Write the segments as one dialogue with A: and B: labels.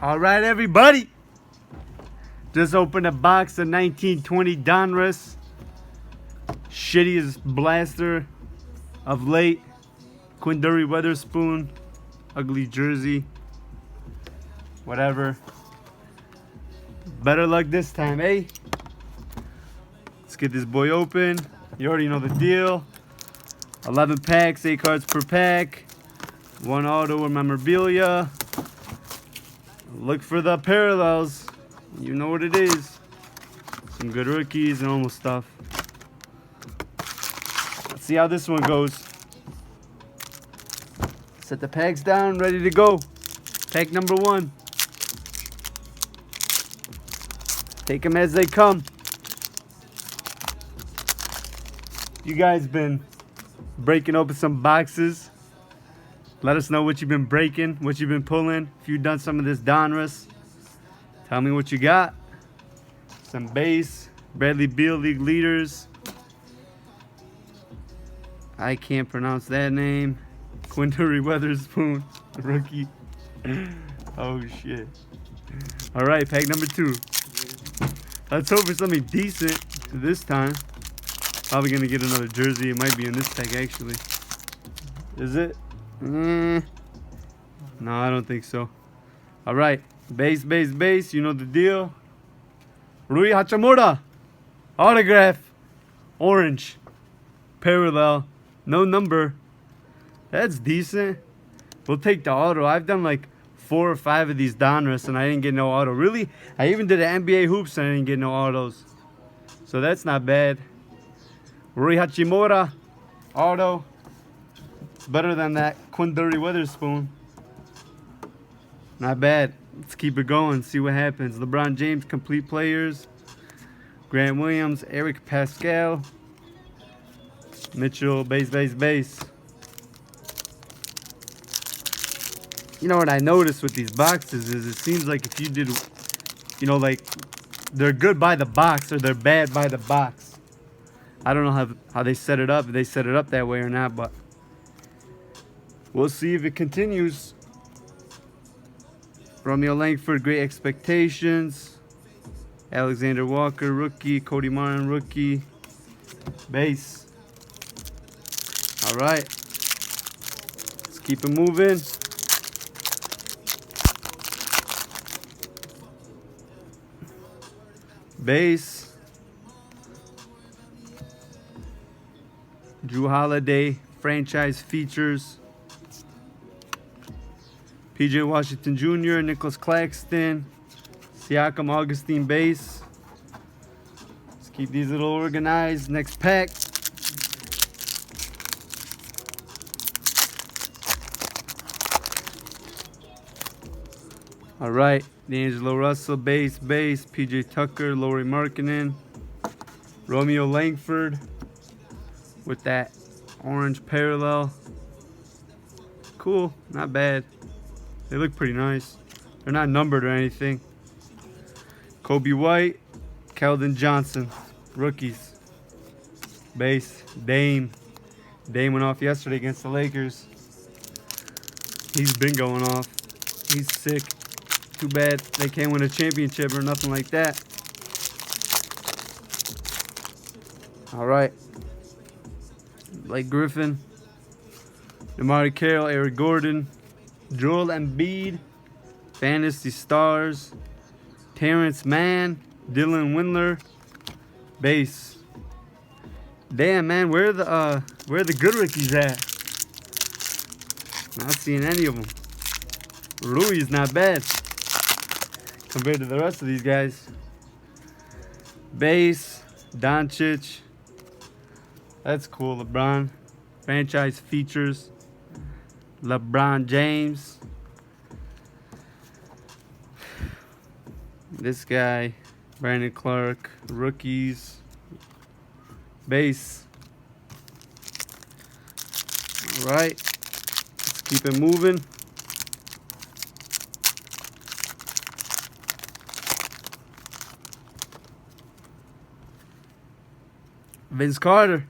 A: All right, everybody. Just opened a box of 1920 Donruss. Shittiest blaster of late. Quinduri Weatherspoon. Ugly jersey. Whatever. Better luck this time, eh? Let's get this boy open. You already know the deal. 11 packs, 8 cards per pack. 1 auto or memorabilia. Look for the parallels. You know what it is. Some good rookies and almost stuff. Let's see how this one goes. Set the packs down, ready to go. Pack number 1. Take them as they come. You guys been breaking open some boxes. Let us know what you've been breaking, what you've been pulling. If you've done some of this Donruss, tell me what you got. Some base, Bradley Beal League leaders. I can't pronounce that name. Quinduri Weatherspoon, rookie. Oh shit. All right, pack number 2. Let's hope for something decent this time. Probably gonna get another jersey. It might be in this pack actually. Is it? No, I don't think so. All right, base. You know the deal. Rui Hachimura, autograph, orange, parallel, no number. That's decent. We'll take the auto. I've done like 4 or 5 of these Donruss and I didn't get no auto. Really? I even did an NBA hoops and I didn't get no autos. So that's not bad. Rui Hachimura, auto. It's better than that Quinduri Weatherspoon. Not bad. Let's keep it going, see what happens. LeBron James, complete players. Grant Williams, Eric Pascal. Mitchell, base. You know what I noticed with these boxes is it seems like if you did, you know, like they're good by the box or they're bad by the box. I don't know how they set it up, if they set it up that way or not, but we'll see if it continues. Romeo Langford, great expectations. Alexander Walker, rookie. Cody Martin, rookie. Base. All right. Let's keep it moving. Base. Drew Holiday, franchise features. PJ Washington Jr., Nicholas Claxton, Siakam, Augustine base. Let's keep these a little organized. Next pack. All right, D'Angelo Russell base. PJ Tucker, Lauri Markkanen, Romeo Langford with that orange parallel. Cool, not bad. They look pretty nice. They're not numbered or anything. Kobe White, Keldon Johnson, rookies. Base, Dame. Dame went off yesterday against the Lakers. He's been going off. He's sick. Too bad they can't win a championship or nothing like that. All right. Blake Griffin, Damari Carroll, Eric Gordon, Joel Embiid, Fantasy Stars, Terrence Mann, Dylan Windler, base. Damn, man, where are the good rookies at? Not seeing any of them. Rui's not bad compared to the rest of these guys. Base, Doncic. That's cool. LeBron, franchise features. LeBron James. This guy, Brandon Clark, rookies. Base. All right, let's keep it moving. Vince Carter,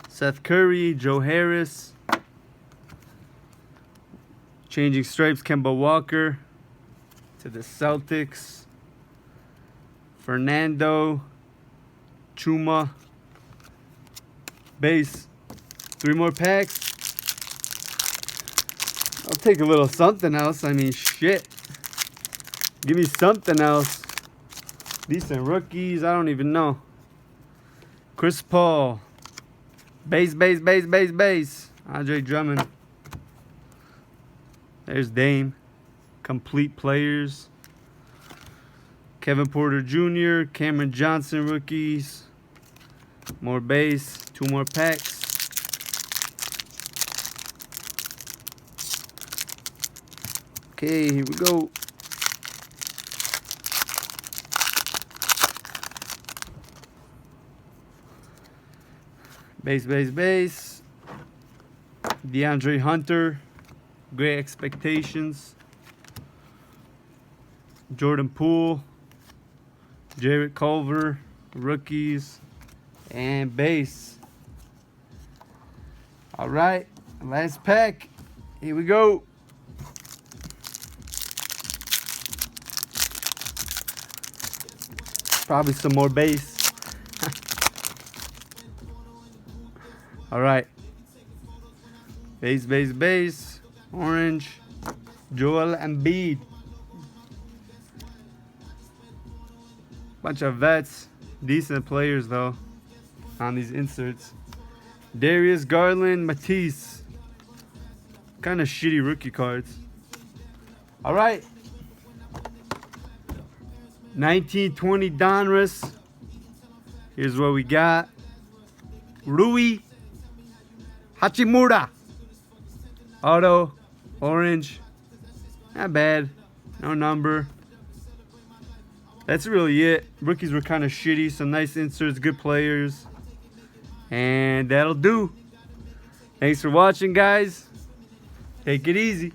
A: Seth Curry, Joe Harris. Changing stripes, Kemba Walker. to the Celtics. Fernando Chuma. Base. 3 more packs. I'll take a little something else. I mean, shit. Give me something else. Decent rookies. I don't even know. Chris Paul. Base. Andre Drummond. There's Dame. Complete players. Kevin Porter Jr., Cameron Johnson rookies. More base. 2 more packs. Okay, here we go. Base. DeAndre Hunter. Great expectations. Jordan Poole. Jarrett Culver. Rookies. And base. Alright, last pack. Here we go. Probably some more base. Alright. Base. Orange. Joel Embiid. Bunch of vets. Decent players though on these inserts. Darius Garland, Matisse. Kind of shitty rookie cards. Alright. 1920 Donruss. Here's what we got. Rui Hachimura. Auto. Orange. Not bad. No number. That's really it. Rookies were kind of shitty. Some nice inserts. Good players. And that'll do. Thanks for watching, guys. Take it easy.